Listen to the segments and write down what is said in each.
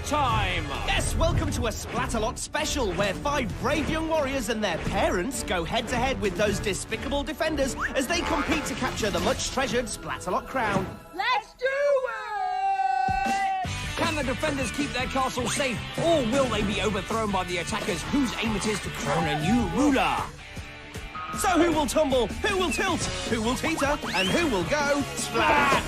time! Yes, welcome to a Splatalot special, where 5 brave young warriors and their parents go head-to-head with those despicable defenders as they compete to capture the much-treasured Splatalot crown. Let's do it! Can the defenders keep their castle safe, or will they be overthrown by the attackers whose aim it is to crown a new ruler? So who will tumble, who will tilt, who will teeter, and who will go splat?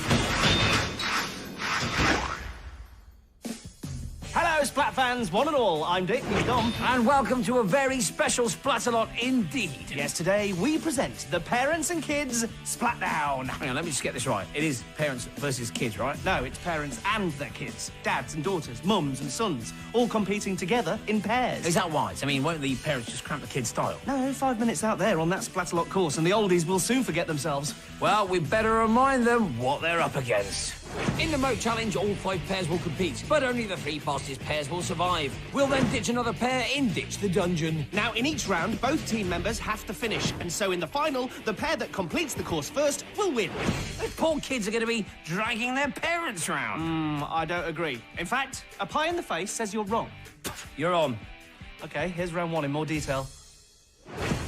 Hello, Splat fans, one and all. I'm Dick, he's Dom. And welcome to a very special Splatalot indeed. Yes, today we present the Parents and Kids Splatdown. Hang on, let me just get this right. It is parents versus kids, right? No, it's parents and their kids. Dads and daughters, mums and sons, all competing together in pairs. Is that wise? I mean, won't the parents just cramp the kids' style? No, 5 minutes out there on that Splatalot course, and the oldies will soon forget themselves. Well, we better remind them what they're up against. In the Moat Challenge, all 5 pairs will compete, but only the 3 fastest pairs will survive. We'll then ditch another pair in Ditch the Dungeon. Now, in each round, both team members have to finish, and so in the final, the pair that completes the course first will win. Those poor kids are going to be dragging their parents round. I don't agree. In fact, a pie in the face says you're wrong. You're on. Okay, here's round 1 in more detail.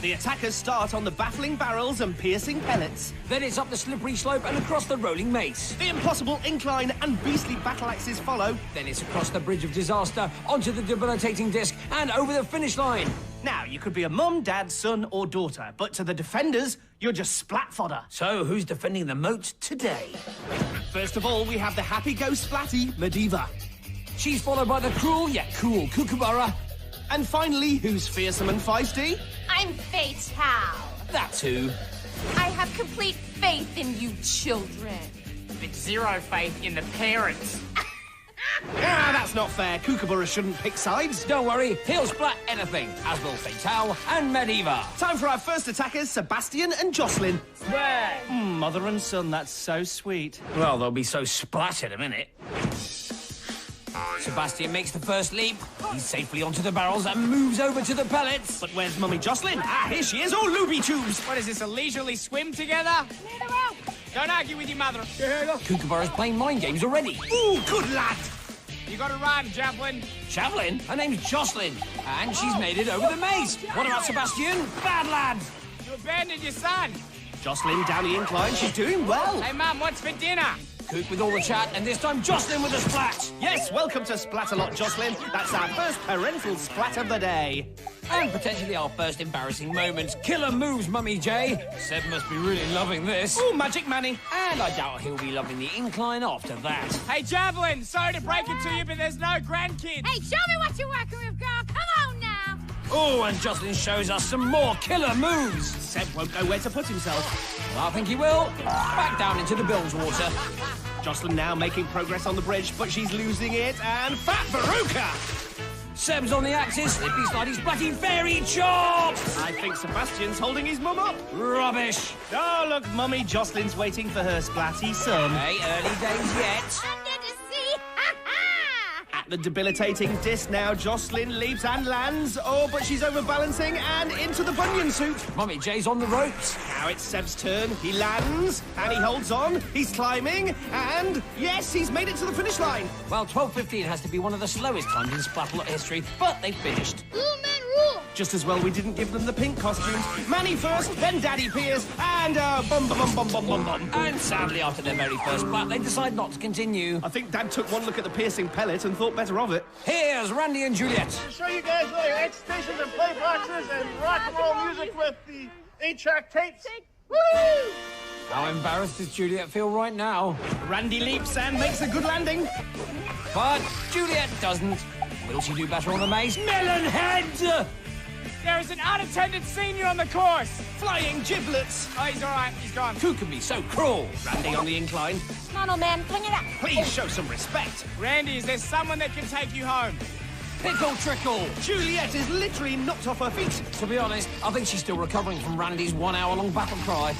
The attackers start on the baffling barrels and piercing pellets. Then it's up the slippery slope and across the rolling mace. The impossible incline and beastly battle axes follow. Then it's across the bridge of disaster, onto the debilitating disc, and over the finish line. Now, you could be a mum, dad, son, or daughter, but to the defenders, you're just splat fodder. So, who's defending the moat today? First of all, we have the happy-go-splatty Medivh. She's followed by the cruel yet cool Kookaburra. And finally, who's fearsome and feisty? I'm Fatal. That's who. I have complete faith in you children. But 0 faith in the parents. Ah, that's not fair. Kookaburra shouldn't pick sides. Don't worry, he'll splat anything, as will Fatal and Medivh. Time for our first attackers, Sebastien and Jocelynne. Where? Mother and son, that's so sweet. Well, they'll be so splat in a minute. Sebastien makes the first leap. He's safely onto the barrels and moves over to the pellets. But where's Mummy Jocelynne? Ah, here she is, all looby tubes. What is this, a leisurely swim together? Don't argue with your mother. Kookaburra's playing mind games already. Ooh, good lad. You gotta run, Javelin. Javelin? Her name's Jocelynne, and she's made it over the maze. What about Sebastien? Bad lad. You abandoned your son. Jocelynne down the incline, she's doing well. Hey, Mum, what's for dinner? Cook with all the chat, and this time Jocelynne with a splat. Yes, welcome to Splatalot, Jocelynne. That's our first parental splat of the day. And potentially our first embarrassing moments. Killer moves, Mummy J. Seb must be really loving this. Ooh, Magic Manny. And I doubt he'll be loving the incline after that. Hey, Javelin, sorry to break it to you, but there's no grandkids. Hey, show me what you're working with, girl. Come on now. Oh, and Jocelynne shows us some more killer moves. Seb won't know where to put himself. I think he will. Back down into the bilge water. Jocelynne now making progress on the bridge, but she's losing it, and Fat Veruca! Seb's on the axis, slippy slidey splatty fairy chops! I think Sebastian's holding his mum up. Rubbish. Oh, look, Mummy Jocelynne's waiting for her splatty son. Hey, early days yet. Under the sea. Ha ha. At the debilitating disc now, Jocelynne leaps and lands. Oh, but she's overbalancing and into the bunion suit. Mummy J's on the ropes. Now it's Seb's turn. He lands, and he holds on. He's climbing, and yes, he's made it to the finish line. Well, 12:15 has to be one of the slowest times in Splatalot history, but they've finished. Blue men rule. Just as well we didn't give them the pink costumes. Manny first, then Daddy Pearce, and bum bum bum bum bum bum bum. And sadly, after their very first splat, they decide not to continue. I think Dad took one look at the piercing pellet and thought better of it. Here's Randy and Juliet. To show you guys all your X stations and play boxes and rock and roll music with the 8-track tapes. Woo! How embarrassed does Juliet feel right now? Randy leaps and makes a good landing. But Juliet doesn't. Will she do better on the maze? Melon head! There is an unattended senior on the course. Flying giblets. Oh, he's all right. He's gone. Who can be so cruel? Randy on the incline. Come on, old man. Bring it up. Please show some respect. Randy, is there someone that can take you home? Pickle trickle. Juliet is literally knocked off her feet. To be honest, I think she's still recovering from Randy's 1 hour-long battle cry.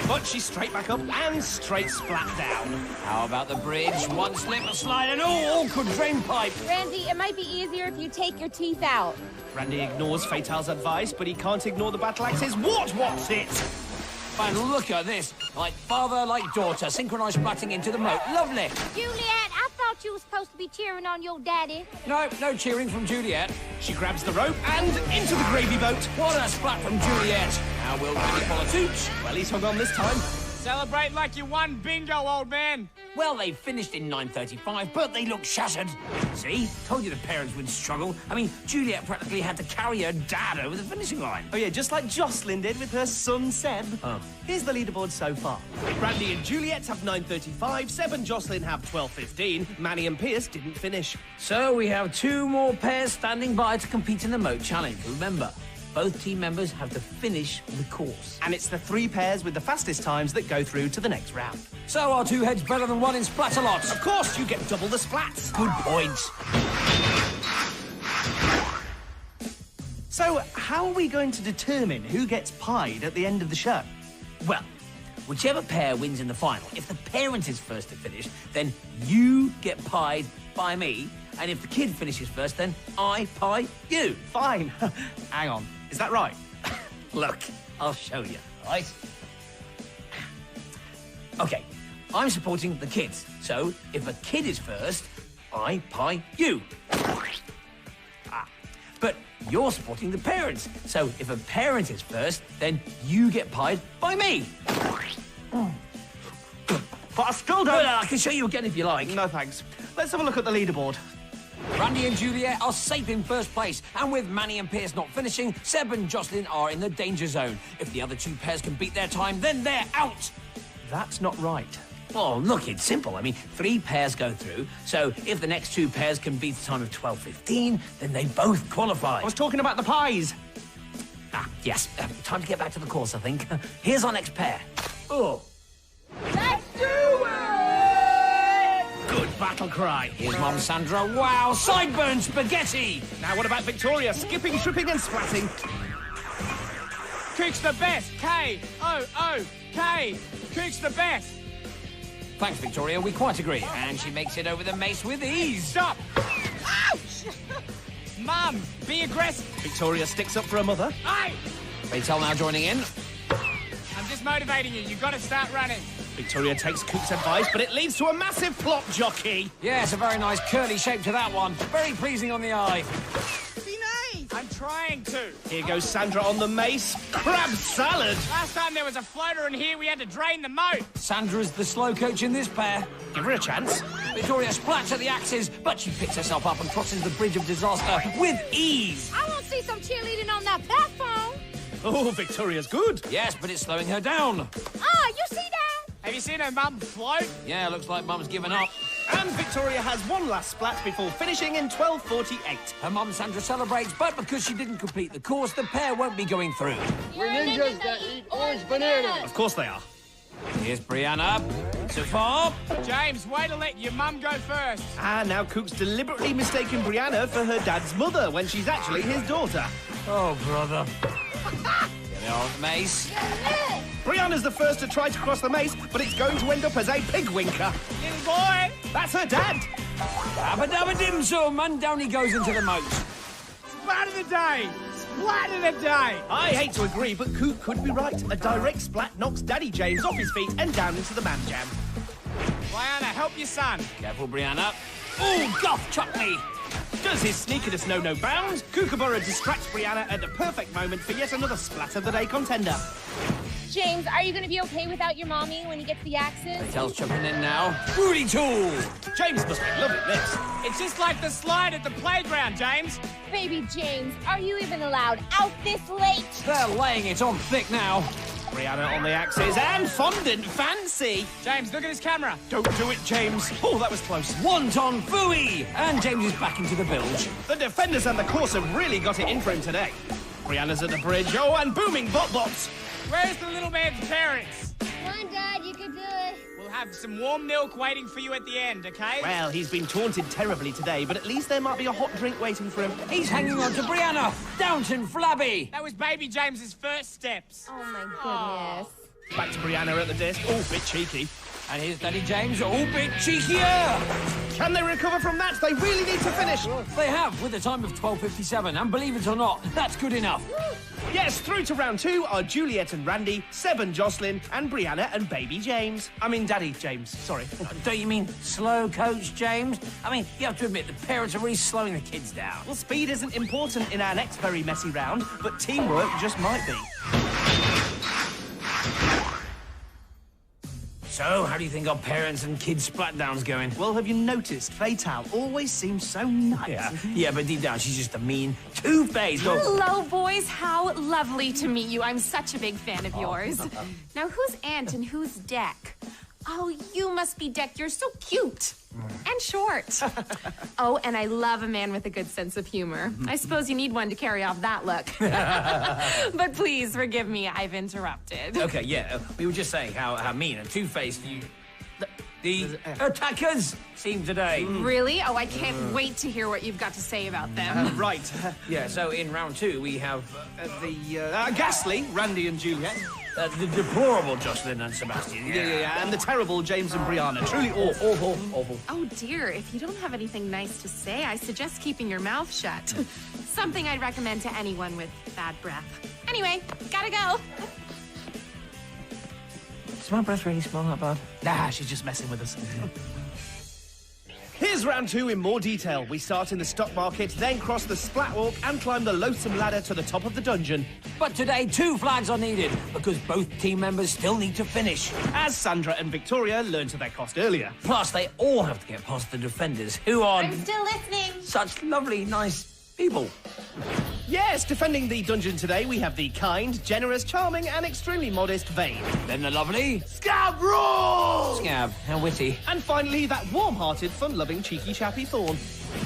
But she's straight back up and straight splat down. How about the bridge? One slip, a slide, and awkward drain pipe. Randy, it might be easier if you take your teeth out. Randy ignores Fatal's advice, but he can't ignore the battle axes. What's it? And look at this. Like father, like daughter, synchronised splatting into the moat. Lovely. Juliet, I thought thought you were supposed to be cheering on your daddy. No cheering from Juliet. She grabs the rope and into the gravy boat. What a splat from Juliet. Now will Manny follow suit? Well, he's hung on this time. Celebrate like you won bingo, old man. Well, they finished in 9:35, but they look shattered. See? Told you the parents would struggle. I mean, Juliet practically had to carry her dad over the finishing line. Oh, yeah, just like Jocelynne did with her son, Seb. Oh. Here's the leaderboard so far. Brandy and Juliet have 9:35, Seb and Jocelynne have 12:15, Manny and Pearce didn't finish. So we have 2 more pairs standing by to compete in the moat challenge. Remember, both team members have to finish the course. And it's the 3 pairs with the fastest times that go through to the next round. So are 2 heads better than 1 in Splatalot? Of course, you get double the splats. Good point. So, how are we going to determine who gets pied at the end of the show? Well, whichever pair wins in the final, if the parent is first to finish, then you get pied by me. And if the kid finishes first, then I pie you. Fine. Hang on. Is that right? Look, I'll show you, right? OK, I'm supporting the kids. So if a kid is first, I pie you. But you're supporting the parents. So if a parent is first, then you get pied by me. But I still don't... Well, I can show you again if you like. No, thanks. Let's have a look at the leaderboard. Brandy and Juliet are safe in first place, and with Manny and Pearce not finishing, Seb and Jocelynne are in the danger zone. If the other 2 pairs can beat their time, then they're out. That's not right. Oh, look, it's simple. I mean, 3 pairs go through, so if the next 2 pairs can beat the time of 12:15, then they both qualify. I was talking about the pies. Yes. Time to get back to the course, I think. Here's our next pair. Oh. Let's do it! Good battle cry. Here's Mum Sandra. Wow, sideburn spaghetti. Now, what about Victoria? Skipping, tripping, and splatting. Cook's the best. K-O-O-K. Cook's the best. Thanks, Victoria. We quite agree. And she makes it over the mace with ease. Stop. Ouch! Mum, be aggressive. Victoria sticks up for her mother. Hey! Rachel now joining in. I'm just motivating you. You've got to start running. Victoria takes Cook's advice, but it leads to a massive plot jockey. Yes, a very nice curly shape to that one. Very pleasing on the eye. Be nice. I'm trying to. Here goes Sandra on the mace. Crab salad. Last time there was a floater in here, we had to drain the moat. Sandra's the slow coach in this pair. Give her a chance. Victoria splats at the axes, but she picks herself up and crosses the bridge of disaster with ease. I want to see some cheerleading on that platform. Oh, Victoria's good. Yes, but it's slowing her down. Ah, you see that? Have you seen her mum float? Yeah, looks like Mum's given up. And Victoria has one last splat before finishing in 12:48. Her mum Sandra celebrates, but because she didn't complete the course, the pair won't be going through. We're ninjas that eat orange bananas. Of course they are. Here's Bryanna. So far. James, way to let your mum go first. Ah, now Cook's deliberately mistaken Bryanna for her dad's mother when she's actually his daughter. Oh, brother. Get the old mace. Bryanna's the first to try to cross the mace, but it's going to end up as a pig winker. Little boy. That's her dad. Abba-dabba-dim sum, and down he goes into the moat. Splat of the day. Splat of the day. I hate to agree, but Cook could be right. A direct splat knocks Daddy James off his feet and down into the man jam. Bryanna, help your son. Careful, Bryanna. Oh, Goff chucked me. Does his sneakiness know no bounds? Kookaburra distracts Bryanna at the perfect moment for yet another splat of the day contender. James, are you going to be okay without your mommy when he gets the axes? Tell's jumping in now. Booty tool. James must be loving this. It's just like the slide at the playground, James. Baby James, are you even allowed out this late? They're laying it on thick now. Bryanna on the axes and fondant fancy. James, look at his camera. Don't do it, James. Oh, that was close. Wonton fooey. And James is back into the bilge. The defenders and the course have really got it in for him today. Bryanna's at the bridge. Oh, and booming bot-bots. Where's the little man's parents? Come on, Dad, you can do it. We'll have some warm milk waiting for you at the end, okay? Well, he's been taunted terribly today, but at least there might be a hot drink waiting for him. He's hanging on to Bryanna. Downton Flabby. That was baby James's first steps. Oh, my goodness. Back to Bryanna at the disc. Oh, bit cheeky. And here's Daddy James, all bit cheekier. Can they recover from that? They really need to finish. They have, with a time of 12:57, and believe it or not, that's good enough. Yes, through to round 2 are Juliet and Randy, Seb and Jocelynne, and Bryanna and baby James. I mean, Daddy James, sorry. Don't you mean slow coach, James? I mean, you have to admit, the parents are really slowing the kids down. Well, speed isn't important in our next very messy round, but teamwork just might be. So, how do you think our parents and kids' Splatdown's going? Well, have you noticed Fatal always seems so nice? Yeah, but deep down, she's just a mean two-faced. Hello, boys. How lovely to meet you. I'm such a big fan of yours. Now, who's Ant and who's Deck? Oh, you must be Deck. You're so cute. And short. Oh, and I love a man with a good sense of humor. I suppose you need one to carry off that look. But please forgive me, I've interrupted. Okay, yeah, we were just saying how mean and two-faced you... The attackers seem today. Really? Oh, I can't wait to hear what you've got to say about them. Right. Yeah, so in round 2, we have The ghastly Randy and Juliet. the deplorable Jocelynne and Sebastien. Yeah, and the terrible James and Bryanna. Truly awful. Awful. Oh, dear. If you don't have anything nice to say, I suggest keeping your mouth shut. Something I'd recommend to anyone with bad breath. Anyway, gotta go. Does my breath really smell that bad? Nah, she's just messing with us. Here's round 2 in more detail. We start in the stock market, then cross the Splatwalk and climb the loathsome ladder to the top of the dungeon. But today, 2 flags are needed, because both team members still need to finish. As Sandra and Victoria learned to their cost earlier. Plus, they all have to get past the defenders, who are I'm still listening. such lovely, nice people. Yes, defending the dungeon today, we have the kind, generous, charming, and extremely modest Vane. Then the lovely Scab rules! Scab, how witty. And finally, that warm-hearted, fun-loving, cheeky, chappy Thorn.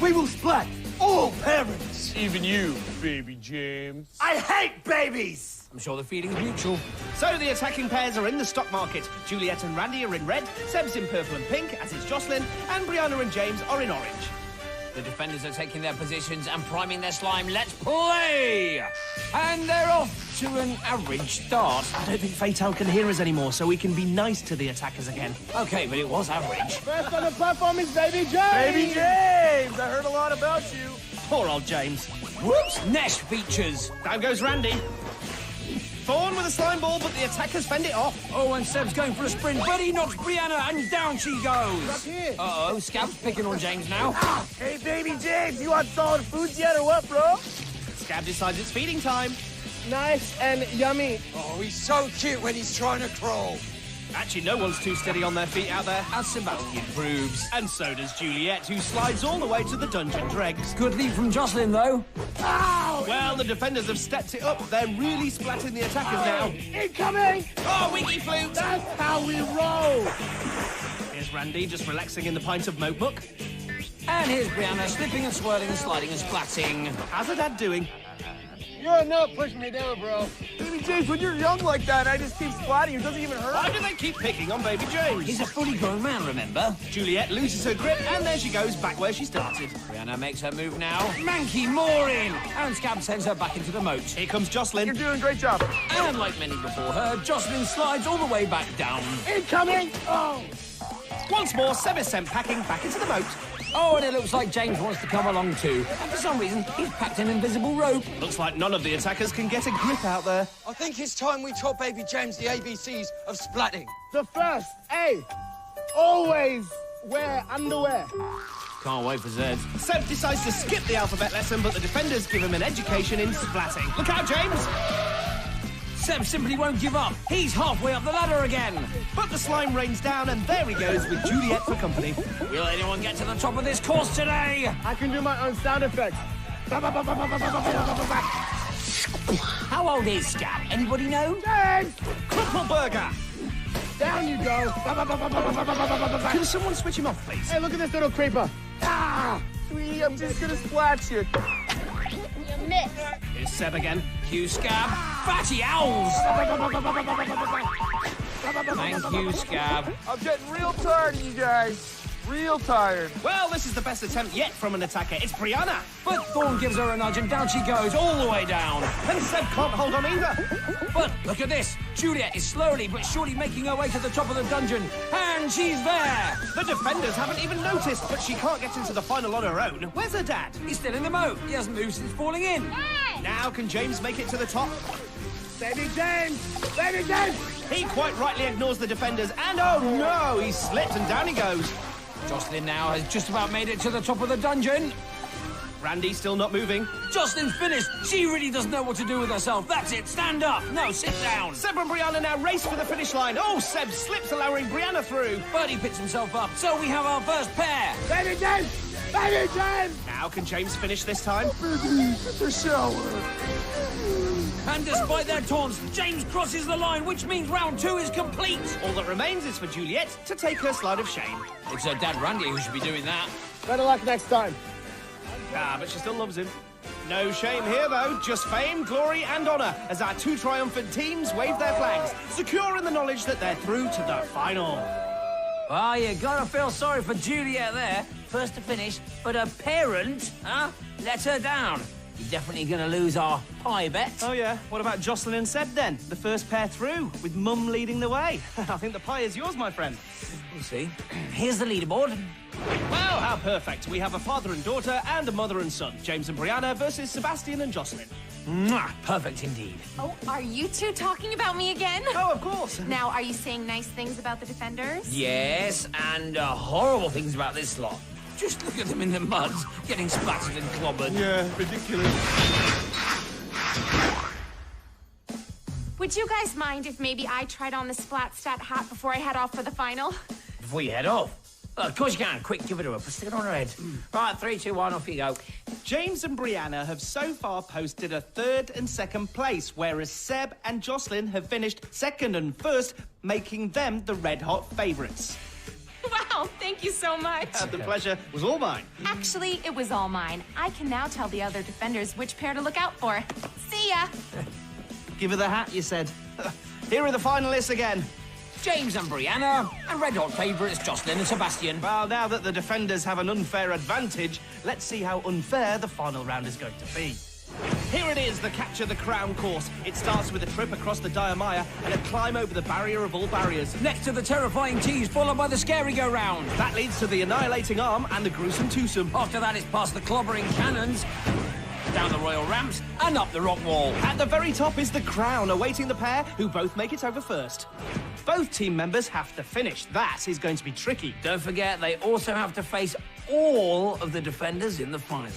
We will splat all parents. Even you, baby James. I hate babies. I'm sure the feeling's mutual. So the attacking pairs are in the stock market. Juliet and Randy are in red, Seb's in purple and pink, as is Jocelynne, and Bryanna and James are in orange. The defenders are taking their positions and priming their slime. Let's play! And they're off to an average start. I don't think Fatal can hear us anymore, so we can be nice to the attackers again. Okay, but it was average. First on the platform is baby James. Baby James, I heard a lot about you. Poor old James. Whoops! Nest features. Down goes Randy. Thorn with a slime ball, but the attackers fend it off. Oh, and Seb's going for a sprint, but he knocks Bryanna, and down she goes. Up here. Uh-oh, Scab's picking on James now. Hey, baby James, you want solid foods yet or what, bro? Scab decides it's feeding time. Nice and yummy. Oh, he's so cute when he's trying to crawl. Actually, no one's too steady on their feet out there. As Sebastien proves. And so does Juliet, who slides all the way to the dungeon dregs. Good lead from Jocelynne, though. Well, the defenders have stepped it up. They're really splatting the attackers now. Incoming. Oh, winky flute! That's how we roll. Here's Randy just relaxing in the pint of moat muck. And here's Bryanna, slipping and swirling and sliding and splatting. How's her dad doing? You're not pushing me down, bro. Baby James, when you're young like that, I just keep splatting. It doesn't even hurt. Why do they keep picking on baby James? He's a fully grown man, remember? Juliet loses her grip, and there she goes, back where she started. Bryanna makes her move now. Manky more in! And Scab sends her back into the moat. Here comes Jocelynne. You're doing a great job. And like many before her, Jocelynne slides all the way back down. Incoming. Oh. Once more, Seb is sent packing back into the moat. Oh, and it looks like James wants to come along too. And for some reason, he's packed an invisible rope. Looks like none of the attackers can get a grip out there. I think it's time we taught baby James the ABCs of splatting. The first, A, always wear underwear. Can't wait for Zed. Seb decides to skip the alphabet lesson, but the defenders give him an education in splatting. Look out, James! Seb simply won't give up. He's halfway up the ladder again. But the slime rains down, and there he goes with Juliet for company. Will anyone get to the top of this course today? I can do my own sound effects. How old is Scab? Anybody know? James, Burger! down you go. Can someone switch him off, please? Hey, look at this little creeper. Ah, sweetie, I'm just gonna splat you. You missed. Here's Seb again. Cue Scab. Fatty owls! Thank you, Scab. I'm getting real tired of you guys. Real tired. Well, this is the best attempt yet from an attacker. It's Bryanna. But Thorn gives her a nudge and down she goes, all the way down. And Seb can't hold on either. But look at this. Juliet is slowly but surely making her way to the top of the dungeon. And she's there. The defenders haven't even noticed, but she can't get into the final on her own. Where's her dad? He's still in the moat. He hasn't moved since falling in. Hey! Now can James make it to the top? Steady, James! Steady, James! He quite rightly ignores the defenders, and oh no, he slips and down he goes. Jocelynne now has just about made it to the top of the dungeon. Randy still not moving. Jocelynne's finished. She really doesn't know what to do with herself. That's it. Stand up. No, sit down. Seb and Bryanna now race for the finish line. Oh, Seb slips, allowing Bryanna through. Birdie picks himself up. So we have our first pair. Steady, James! Steady, James! Now can James finish this time? The shower. And despite their taunts, James crosses the line, which means round 2 is complete. All that remains is for Juliet to take her slide of shame. It's her dad, Randy, who should be doing that. Better luck next time. Ah, but she still loves him. No shame here, though. Just fame, glory, and honour as our 2 triumphant teams wave their flags, secure in the knowledge that they're through to the final. Oh, you gotta feel sorry for Juliet there. First to finish, but her parent, let her down. You're definitely gonna lose our pie bet. Oh, yeah? What about Jocelynne and Seb, then? The first pair through, with Mum leading the way. I think the pie is yours, my friend. We'll see. Here's the leaderboard. Wow, how perfect. We have a father and daughter and a mother and son. James and Bryanna versus Sebastien and Jocelynne. Mwah, perfect indeed. Oh, are you two talking about me again? Oh, of course. Now, are you saying nice things about the defenders? Yes, and horrible things about this lot. Just look at them in the mud, getting splattered and clobbered. Yeah, ridiculous. Would you guys mind if maybe I tried on the Splatstat hat before I head off for the final? Before you head off? Well, of course you can. Quick, give it to her. Stick it on her head. Right, 3, 2, 1, off you go. James and Bryanna have so far posted a 3rd and 2nd place, whereas Seb and Jocelynne have finished 2nd and 1st, making them the red-hot favourites. Wow, thank you so much. The pleasure was all mine. Actually, it was all mine. I can now tell the other defenders which pair to look out for. See ya! Give her the hat, you said. Here are the finalists again. James and Bryanna, and red-hot favourites Jocelynne and Sebastien. Well, now that the defenders have an unfair advantage, let's see how unfair the final round is going to be. Here it is, the Capture the Crown course. It starts with a trip across the Diamaya and a climb over the barrier of all barriers. Next to the terrifying tease, followed by the scary go-round. That leads to the Annihilating Arm and the Gruesome Twosome. After that, it's past the clobbering cannons, down the royal ramps, and up the rock wall. At the very top is the Crown, awaiting the pair who both make it over first. Both team members have to finish. That is going to be tricky. Don't forget, they also have to face all of the defenders in the final.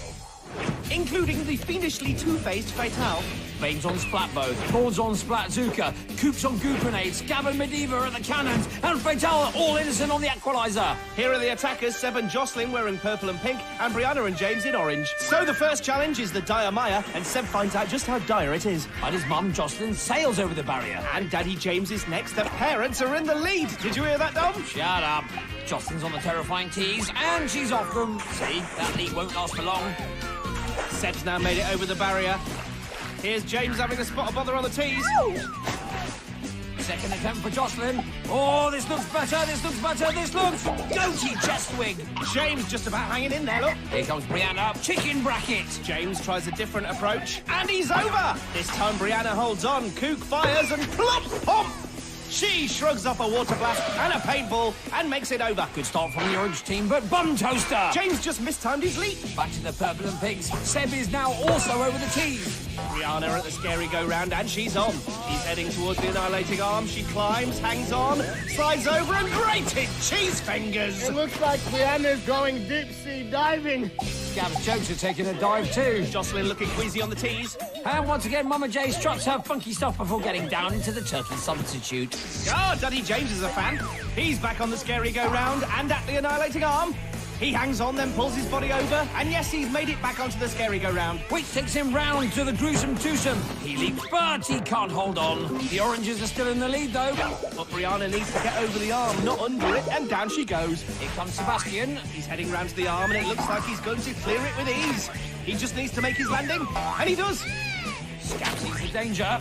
Including the fiendishly two-faced Fatal. Bane's on Splatbow, Thorns on Splatzuka, Coops on Goo Grenades, Gavin Medivh at the cannons, and Fatal all innocent on the Equalizer. Here are the attackers, Seb and Jocelynne wearing purple and pink, and Bryanna and James in orange. So the first challenge is the Diamaya, and Seb finds out just how dire it is. And his mum, Jocelynne, sails over the barrier. And Daddy James is next. The parents are in the lead. Did you hear that, Dom? Shut up. Jocelynne's on the terrifying tees, and she's off them. See, that lead won't last for long. Seb's now made it over the barrier. Here's James having a spot of bother on the tees. Second attempt for Jocelynne. Oh, this looks better, this looks better, this looks... goatee chest swing. James just about hanging in there, look. Here comes Bryanna, chicken bracket. James tries a different approach, and he's over. This time Bryanna holds on, Kook fires, and plop, pump. She shrugs off a water blast and a paintball and makes it over. Good start from the orange team, but bum toaster. James just mistimed his leap. Back to the purple and pinks. Seb is now also over the tees. Bryanna at the scary go-round, and she's on. She's heading towards the Annihilating Arm. She climbs, hangs on, slides over, and grated cheese fingers. It looks like Bryanna's going deep-sea diving. Gav's jokes are taking a dive too. Jocelynne looking queasy on the tees. And once again, Mama J struts her funky stuff before getting down into the turtle substitute. Oh, Daddy James is a fan. He's back on the scary go-round and at the Annihilating Arm. He hangs on, then pulls his body over, and yes, he's made it back onto the scary go-round. Which takes him round to the gruesome twosome. He leaps, but he can't hold on. The oranges are still in the lead, though. But Bryanna needs to get over the arm, not under it, and down she goes. Here comes Sebastien. He's heading round to the arm, and it looks like he's going to clear it with ease. He just needs to make his landing, and he does. Scab sees the danger.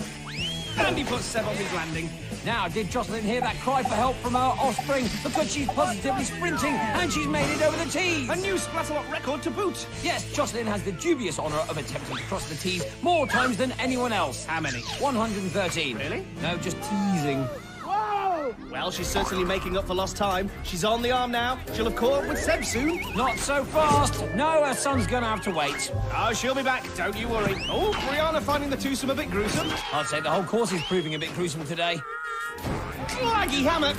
And he puts Seb on his landing. Now, did Jocelynne hear that cry for help from her offspring? Because she's positively sprinting, and she's made it over the tees. A new Splatalot record to boot. Yes, Jocelynne has the dubious honour of attempting to cross the tees more times than anyone else. How many? 113. Really? No, just teasing. Whoa! Well, she's certainly making up for lost time. She's on the arm now. She'll have caught up with Seb soon. Not so fast. No, her son's gonna have to wait. Oh, she'll be back. Don't you worry. Oh, Bryanna finding the twosome a bit gruesome. I'd say the whole course is proving a bit gruesome today. Laggy hammock.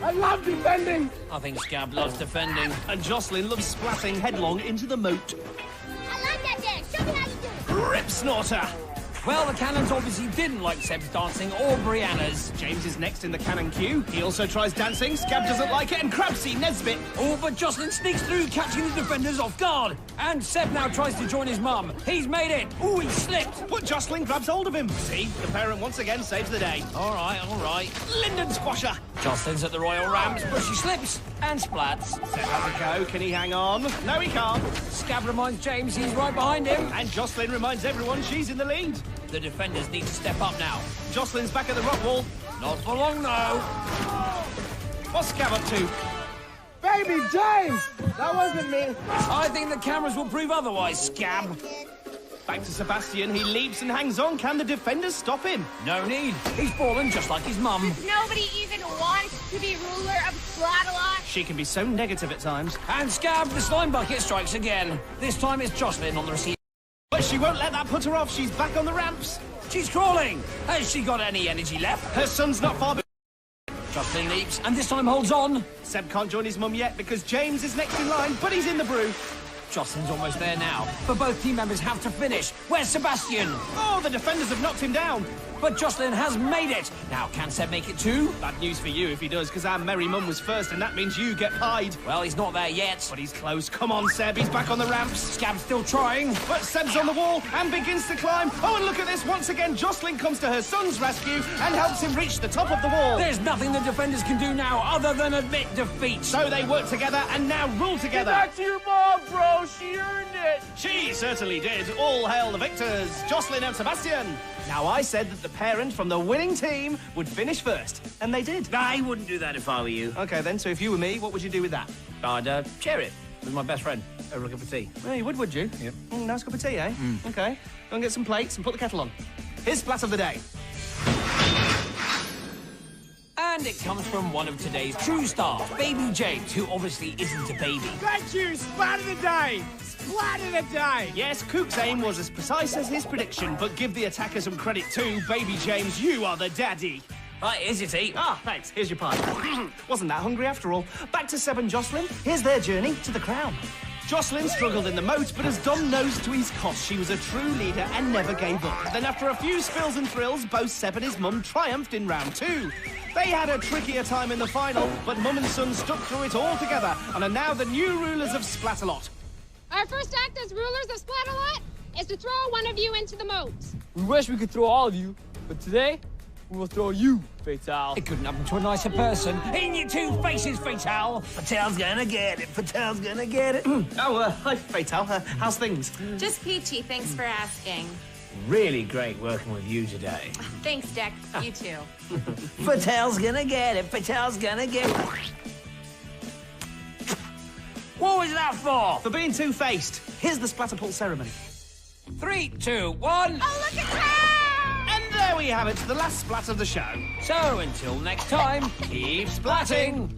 I love defending. I think Scab loves defending. And Jocelynne loves splatting headlong into the moat. I like that dance. Show me how you do it. Rip snorter. Well, the Cannons obviously didn't like Seb's dancing or Bryanna's. James is next in the cannon queue. He also tries dancing. Scab doesn't like it, and Crabsy Nesbit. Oh, but Jocelynne sneaks through, catching the defenders off guard. And Seb now tries to join his mum. He's made it. Oh, he slipped. But Jocelynne grabs hold of him. See, the parent once again saves the day. All right, all right. Linden squasher. Jocelynne's at the royal ramps, but she slips and splats. Seb has a go. Can he hang on? No, he can't. Scab reminds James he's right behind him. And Jocelynne reminds everyone she's in the lead. The defenders need to step up now. Jocelynne's back at the rock wall. Not for long, though. What's Scab up to? Baby James! That wasn't me. I think the cameras will prove otherwise, Scab. Back to Sebastien. He leaps and hangs on. Can the defenders stop him? No need. He's fallen just like his mum. Nobody even wants to be ruler of Splatalot. She can be so negative at times. And Scab, the slime bucket, strikes again. This time it's Jocelynne on the receiver. But she won't let that put her off. She's back on the ramps. She's crawling. Has she got any energy left? Her son's not far behind. Jocelynne leaps, and this time holds on. Seb can't join his mum yet because James is next in line, but he's in the brew. Jocelynne's almost there now, but both team members have to finish. Where's Sebastien? Oh, the defenders have knocked him down. But Jocelynne has made it. Now, can Seb make it too? Bad news for you if he does, because our merry mum was first, and that means you get pied. Well, he's not there yet. But he's close. Come on, Seb. He's back on the ramps. Scab's still trying. But Seb's on the wall and begins to climb. Oh, and look at this. Once again, Jocelynne comes to her son's rescue and helps him reach the top of the wall. There's nothing the defenders can do now other than admit defeat. So they work together and now rule together. Get back to your mom, bro. She earned it. She certainly did. All hail the victors, Jocelynne and Sebastien. Now, I said that the parent from the winning team would finish first, and they did. I wouldn't do that if I were you. Okay, then, so if you were me, what would you do with that? I'd share it with my best friend over a cup of tea. Well, you would you? Yep. Nice cup of tea, eh? Okay. Go and get some plates and put the kettle on. Here's Splat of the Day. And it comes from one of today's true stars, Baby James, who obviously isn't a baby. Thank you, Splat of the Day! Splat of the Day! Yes, Cook's aim was as precise as his prediction, but give the attacker some credit too. Baby James, you are the daddy. Right, here's your tea. Ah, thanks. Here's your pie. Wasn't that hungry after all. Back to Seb and Jocelynne. Here's their journey to the crown. Jocelynne struggled in the moat, but as Dom knows to his cost, she was a true leader and never gave up. Then after a few spills and thrills, both Seb and his mum triumphed in round 2. They had a trickier time in the final, but mum and son stuck through it all together and are now the new rulers of Splatalot. Our first act as rulers of Splatalot is to throw one of you into the moat. We wish we could throw all of you, but today, we will throw you, Fatal. It couldn't happen to a nicer person. In your two faces, Fatal. Fatal's gonna get it. Fatal's gonna get it. Hi, Fatal. How's things? Just peachy, thanks for asking. Really great working with you today. Thanks, Deck. You too. Fatal's gonna get it. Fatal's gonna get it. What was that for? For being two-faced. Here's the Splatterpult ceremony. 3, 2, 1. Oh, look at that! And there we have it, the last splat of the show. So until next time, keep splatting.